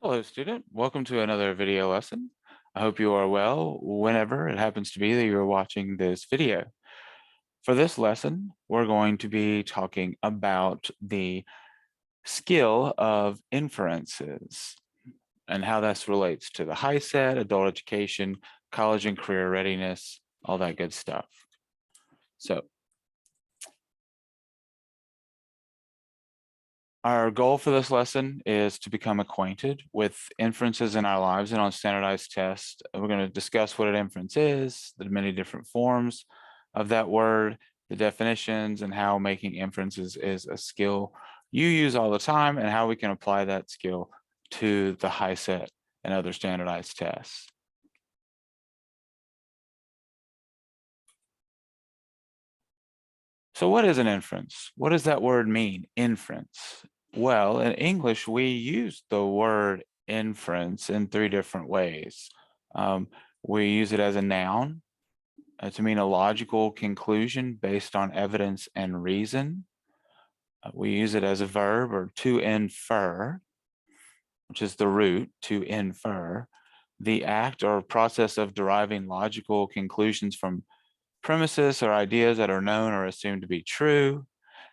Hello, student. Welcome to another video lesson. I hope you are well whenever it happens to be that you're watching this video. For this lesson, we're going to be talking about the skill of inferences and how this relates to the HiSET, adult education, college and career readiness, all that good stuff. So our goal for this lesson is to become acquainted with inferences in our lives and on standardized tests. We're going to discuss what an inference is, the many different forms of that word, the definitions, and how making inferences is a skill you use all the time and how we can apply that skill to the HiSET and other standardized tests. So what is an inference? What does that word mean, inference? Well, in English, we use the word inference in three different ways. We use it as a noun to mean a logical conclusion based on evidence and reason. We use it as a verb, or to infer, which is the root, to infer, the act or process of deriving logical conclusions from premises or ideas that are known or assumed to be true.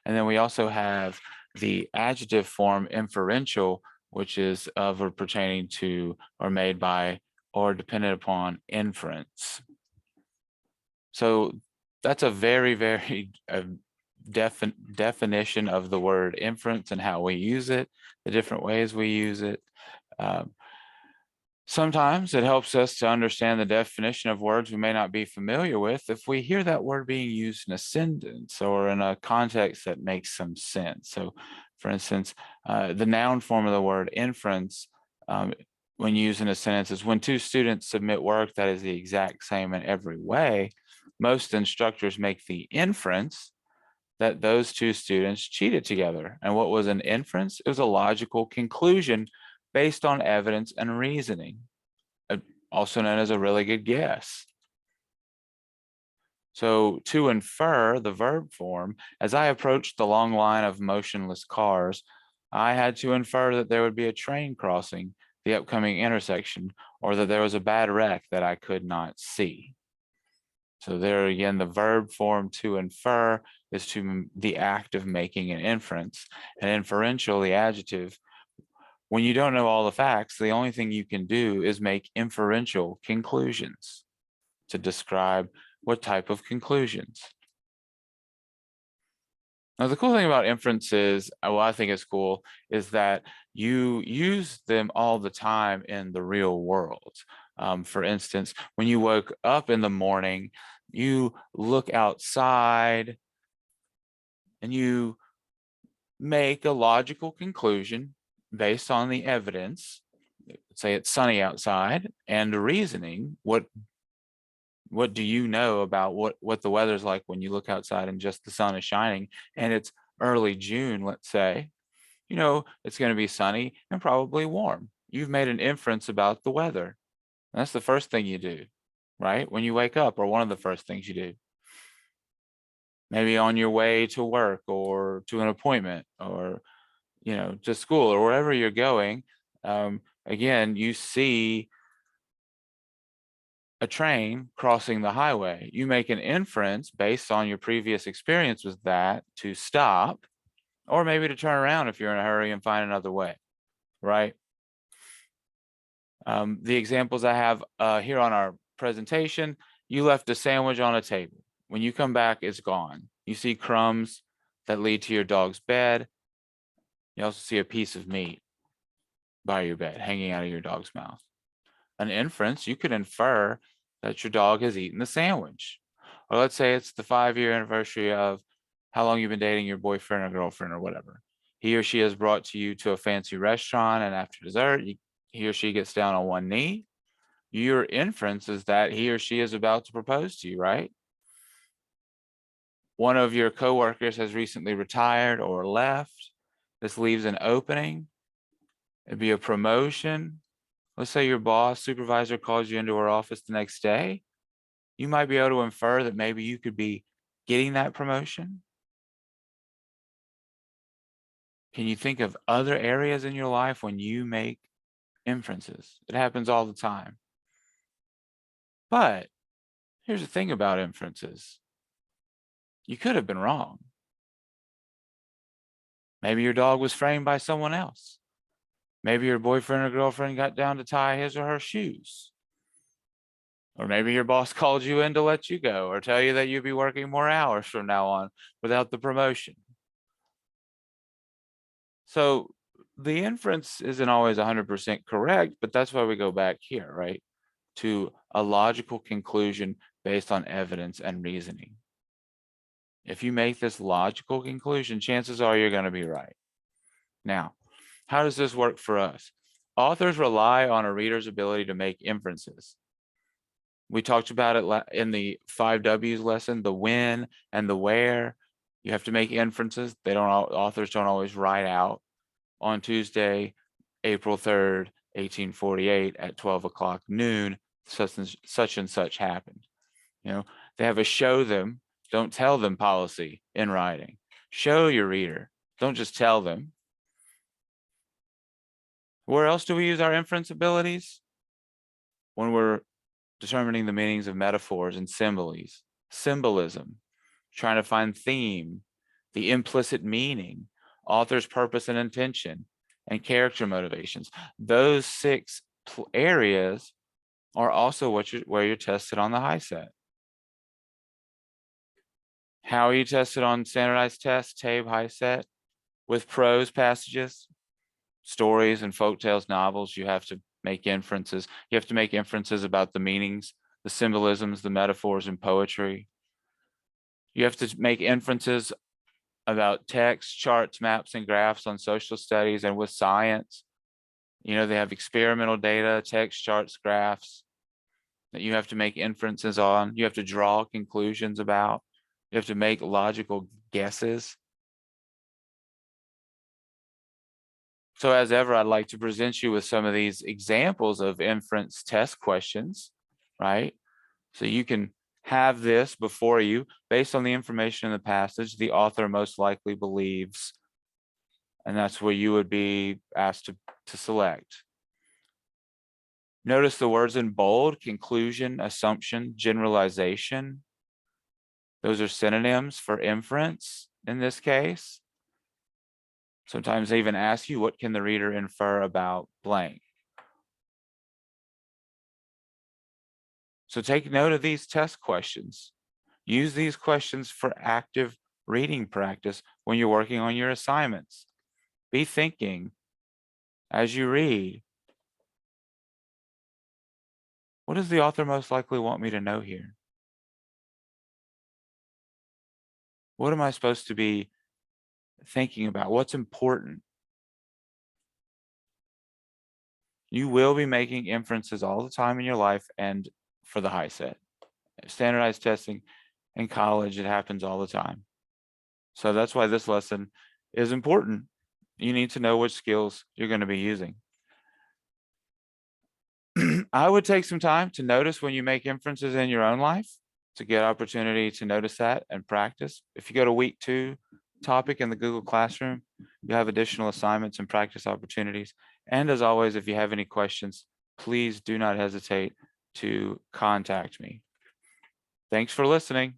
And then we also have the adjective form inferential, which is of or pertaining to or made by or dependent upon inference. So that's a very, very definition of the word inference and how we use it, the different ways we use it. Sometimes it helps us to understand the definition of words we may not be familiar with if we hear that word being used in a sentence or in a context that makes some sense. So, for instance, the noun form of the word inference, when used in a sentence, is when two students submit work that is the exact same in every way. Most instructors make the inference that those two students cheated together. And what was an inference? It was a logical conclusion based on evidence and reasoning, also known as a really good guess. So to infer, the verb form, as I approached the long line of motionless cars, I had to infer that there would be a train crossing the upcoming intersection, or that there was a bad wreck that I could not see. So there again, the verb form to infer is to the act of making an inference. And inferential, the adjective, when you don't know all the facts, the only thing you can do is make inferential conclusions to describe what type of conclusions. Now, the cool thing about inferences, what I think is cool, is that you use them all the time in the real world. For instance, when you woke up in the morning, you look outside and you make a logical conclusion based on the evidence. Say it's sunny outside, and the reasoning. What do you know about what the weather's like when you look outside and just the sun is shining and it's early June, let's say? You know it's going to be sunny and probably warm. You've made an inference about the weather. And that's the first thing you do, right? When you wake up, or one of the first things you do. Maybe on your way to work or to an appointment, or to school, or wherever you're going. Again, you see a train crossing the highway. You make an inference based on your previous experience with that to stop, or maybe to turn around if you're in a hurry and find another way, right? The examples I have here on our presentation, you left a sandwich on a table. When you come back, it's gone. You see crumbs that lead to your dog's bed. You also see a piece of meat by your bed hanging out of your dog's mouth. An inference, you could infer that your dog has eaten the sandwich. Or let's say it's the 5-year anniversary of how long you've been dating your boyfriend or girlfriend or whatever. He or she has brought you to a fancy restaurant, and after dessert, he or she gets down on one knee. Your inference is that he or she is about to propose to you, right? One of your coworkers has recently retired or left. This leaves an opening. It'd be a promotion. Let's say your boss, supervisor calls you into her office the next day. You might be able to infer that maybe you could be getting that promotion. Can you think of other areas in your life when you make Inferences. It happens all the time. But here's the thing about inferences. You could have been wrong. Maybe your dog was framed by someone else. Maybe your boyfriend or girlfriend got down to tie his or her shoes. Or maybe your boss called you in to let you go or tell you that you'd be working more hours from now on without the promotion. So the inference isn't always 100% correct, but that's why we go back here, right? To a logical conclusion based on evidence and reasoning. If you make this logical conclusion, chances are you're going to be right. Now, how does this work for us? Authors rely on a reader's ability to make inferences. We talked about it in the 5 W's lesson, the when and the where. You have to make inferences. Authors don't always write out on Tuesday, April 3rd, 1848 at 12 o'clock noon, such and such happened. You know, they have a show them, don't tell them policy in writing. Show your reader, don't just tell them. Where else do we use our inference abilities? When we're determining the meanings of metaphors and symbolism, trying to find theme, the implicit meaning, author's purpose and intention, and character motivations. Those 6 areas are also where you're tested on the HiSET. How are you tested on standardized tests, TABE, HiSET? With prose passages, stories and folktales, novels, you have to make inferences. You have to make inferences about the meanings, the symbolisms, the metaphors in poetry. You have to make inferences about text, charts, maps, and graphs on social studies and with science. You know, they have experimental data, text, charts, graphs that you have to make inferences on. You have to draw conclusions about. You have to make logical guesses. So as ever, I'd like to present you with some of these examples of inference test questions, right? So you can have this before you based on the information in the passage the author most likely believes, and that's where you would be asked to select. Notice the words in bold: conclusion, assumption, generalization. Those are synonyms for inference in this case. Sometimes they even ask you, what can the reader infer about blank? So take note of these test questions. Use these questions for active reading practice when you're working on your assignments. Be thinking as you read, what does the author most likely want me to know here? What am I supposed to be thinking about? What's important? You will be making inferences all the time in your life and for the HiSET. Standardized testing in college, it happens all the time. So that's why this lesson is important. You need to know which skills you're going to be using. I would take some time to notice when you make inferences in your own life to get opportunity to notice that and practice. If you go to week 2 topic in the Google Classroom, you have additional assignments and practice opportunities. And as always, if you have any questions, please do not hesitate to contact me. Thanks for listening.